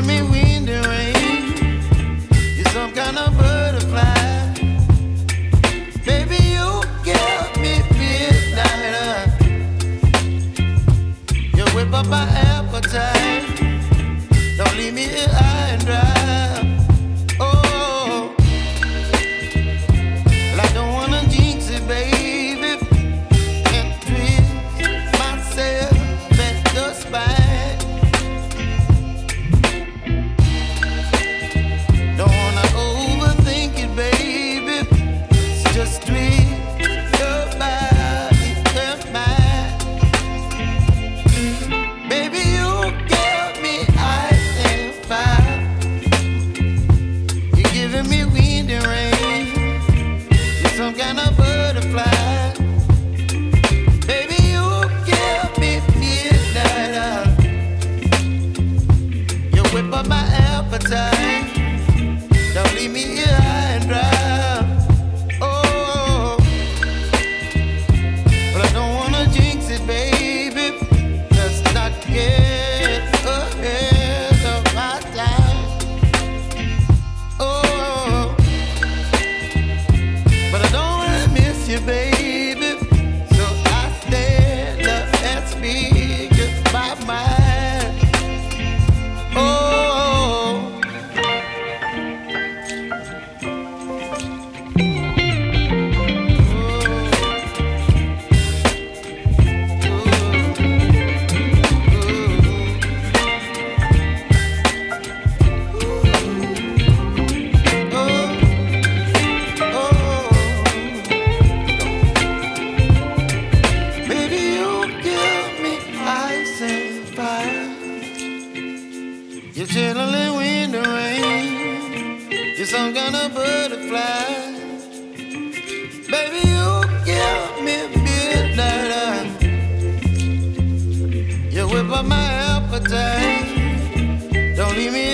giving me wind and rain. You're some kind of butterfly. Baby, you give me midnight. You whip up my appetite. Don't leave me here high and dry. Oh, well, I don't wanna jinx it, baby, and twist myself at the spine. Don't wanna overthink it, baby. It's just twist your body and mine. Baby, you give me ice and fire. You're giving me wind and rain. You're some kind of butterfly. Baby, you give me midnight. You whip up my appetite. Don't leave me here high and dry. Oh, but I don't wanna jinx it, baby. Let's not get ahead of my time. Oh, but I don't wanna miss you, baby. So I stand up and speak just my mind. Oh. Baby, you give me ice and fire. You're chilling wind and rain. You're some kind of butterfly. Baby, you give me midnight. You whip up my appetite. Don't leave me